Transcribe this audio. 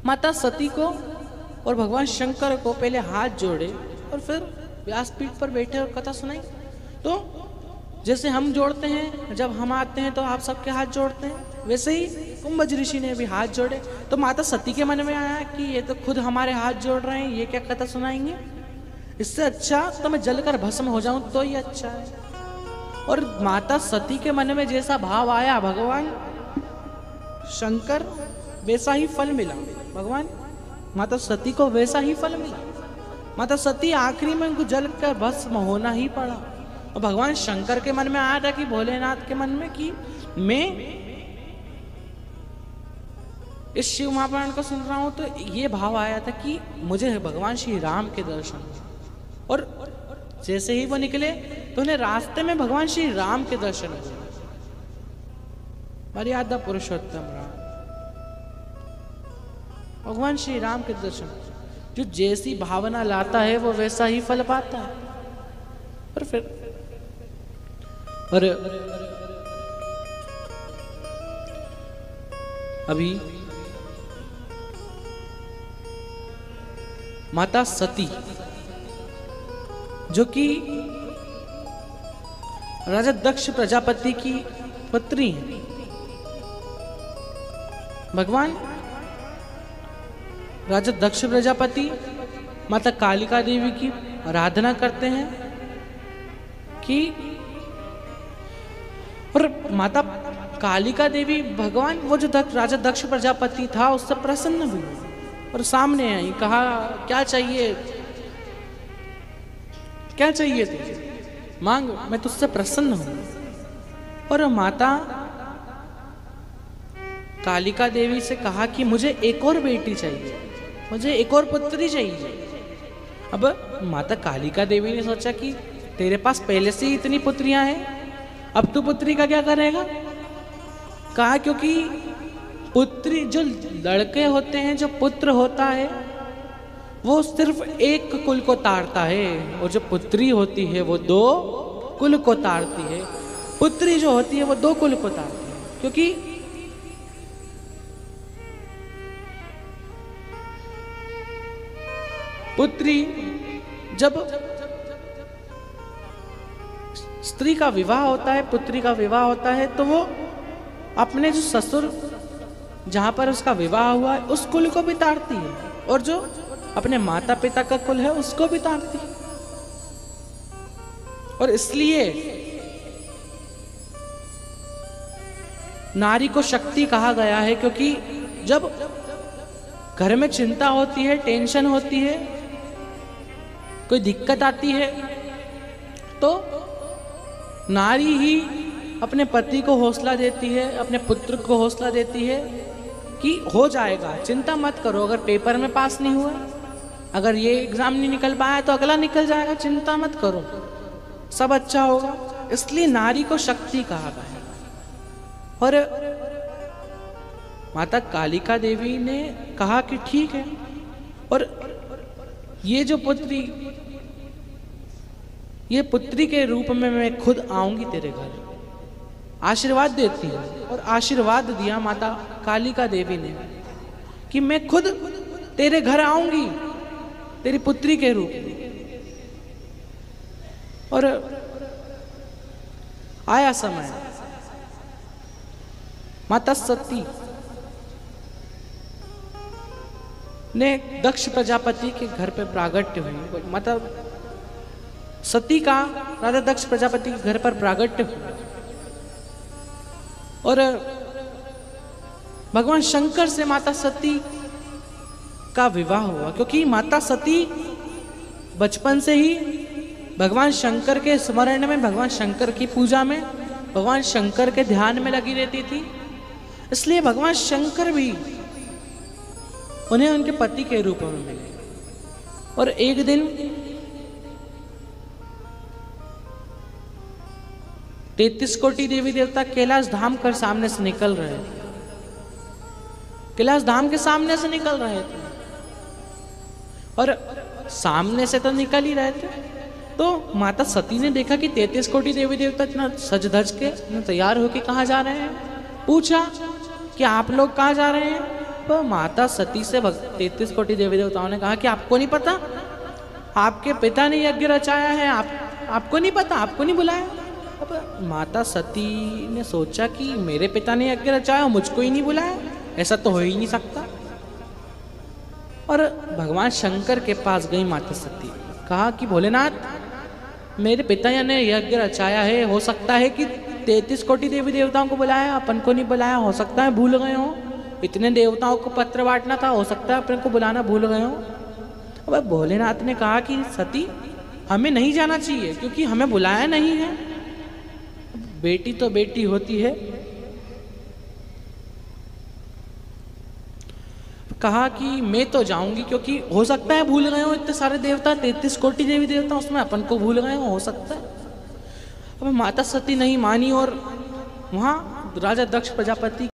माता सती को और भगवान शंकर को पहले हाथ जोड़े और फिर व्यासपीठ पर बैठे और कथा सुनाई। तो जैसे हम जोड़ते हैं, जब हम आते हैं तो आप सबके हाथ जोड़ते हैं, वैसे ही कुंभज ऋषि ने भी हाथ जोड़े। तो माता सती के मन में आया कि ये तो खुद हमारे हाथ जोड़ रहे हैं, ये क्या कथा सुनाएंगे, इससे अच्छा तो मैं जलकर भस्म हो जाऊं तो ही अच्छा है। और माता सती के मन में जैसा भाव आया, भगवान शंकर वैसा ही फल मिला, भगवान माता सती को वैसा ही फल मिला। माता सती आखिरी में उनको जलकर भस्म होना ही पड़ा। और भगवान शंकर के मन में आया था कि भोलेनाथ के मन में कि मैं इस शिव महापुराण को सुन रहा हूं तो ये भाव आया था कि मुझे भगवान श्री राम के दर्शन। और जैसे ही वो निकले तो उन्हें रास्ते में भगवान श्री राम के दर्शन हुए, मर्यादा पुरुषोत्तम राम, भगवान श्री राम के दर्शन। जो जैसी भावना लाता है वो वैसा ही फल पाता है। और फिर और अभी माता सती जो कि राजा दक्ष प्रजापति की पत्नी है, भगवान राजा दक्ष प्रजापति माता कालिका देवी की आराधना करते हैं कि, और माता कालिका देवी भगवान वो जो राजा दक्ष प्रजापति था उससे प्रसन्न हुई और सामने आई, कहा क्या चाहिए, क्या चाहिए तुझे, मांग, मैं तुझसे प्रसन्न हूं। और माता कालिका देवी से कहा कि मुझे एक और बेटी चाहिए, मुझे एक और पुत्री चाहिए। अब माता कालिका देवी ने सोचा कि तेरे पास पहले से ही इतनी पुत्रियां हैं, अब तू पुत्री का क्या करेगा। कहा क्योंकि पुत्री, जो लड़के होते हैं, जो पुत्र होता है वो सिर्फ एक कुल को तारता है, और जो पुत्री होती है वो 2 कुल को तारती है। पुत्री जो होती है वो 2 कुल को तारती है, क्योंकि पुत्री, जब स्त्री का विवाह होता है, पुत्री का विवाह होता है, तो वो अपने जो ससुर जहां पर उसका विवाह हुआ है उस कुल को भी तारती है, और जो अपने माता पिता का कुल है उसको भी तारती है। और इसलिए नारी को शक्ति कहा गया है, क्योंकि जब घर में चिंता होती है, टेंशन होती है, कोई दिक्कत आती है, तो नारी ही अपने पति को हौसला देती है, अपने पुत्र को हौसला देती है कि हो जाएगा, चिंता मत करो, अगर पेपर में पास नहीं हुआ, अगर ये एग्जाम नहीं निकल पाया तो अगला निकल जाएगा, चिंता मत करो, सब अच्छा होगा। इसलिए नारी को शक्ति कहा गया है। और माता कालिका देवी ने कहा कि ठीक है, और ये जो पुत्री, ये पुत्री के रूप में मैं खुद आऊंगी तेरे घर, आशीर्वाद देती हूँ। और आशीर्वाद दिया माता कालिका देवी ने कि मैं खुद तेरे घर आऊंगी तेरी पुत्री के रूप में। और आया समय, माता सती ने दक्ष प्रजापति के घर पे प्रागट्य हुई। माता सती का राजा दक्ष प्रजापति के घर पर प्रागट्य हुआ, और भगवान शंकर से माता सती का विवाह हुआ, क्योंकि माता सती बचपन से ही भगवान शंकर के स्मरण में, भगवान शंकर की पूजा में, भगवान शंकर के ध्यान में लगी रहती थी। इसलिए भगवान शंकर भी उन्हें उनके पति के रूप में मिले। और एक दिन 33 कोटि देवी देवता कैलाश धाम कर सामने से निकल रहे थे, कैलाश धाम के सामने से निकल रहे थे, और सामने से तो निकल ही रहे थे, तो माता सती ने देखा कि 33 कोटि देवी देवता इतना सज धज के, इतना तैयार होके कहाँ जा रहे हैं। पूछा कि आप लोग कहाँ जा रहे हैं। अब माता सती से 33 कोटि देवी देवताओं ने कहा कि आपको नहीं पता, आपके पिता ने यज्ञ रचाया है, आपको नहीं पता, आपको नहीं बुलाया। अब माता सती ने सोचा कि मेरे पिता ने यज्ञ रचाया, मुझको ही नहीं बुलाया, ऐसा तो हो ही नहीं सकता। और भगवान शंकर के पास गई माता सती, कहा कि भोलेनाथ मेरे पिता ने यज्ञ रचाया है, हो सकता है कि 33 कोटि देवी देवताओं को बुलाया, अपन को नहीं बुलाया, हो सकता है भूल गए हो, इतने देवताओं को पत्र बांटना था, हो सकता है अपन को बुलाना भूल गए हो। अब भोलेनाथ ने कहा कि सती हमें नहीं जाना चाहिए क्योंकि हमें बुलाया नहीं है। बेटी तो बेटी होती है। कहा कि मैं तो जाऊंगी क्योंकि हो सकता है भूल गए हो, इतने सारे देवता 33 कोटि देवी देवता, उसमें अपन को भूल गए हो सकता है। अब माता सती नहीं मानी और वहां राजा दक्ष प्रजापति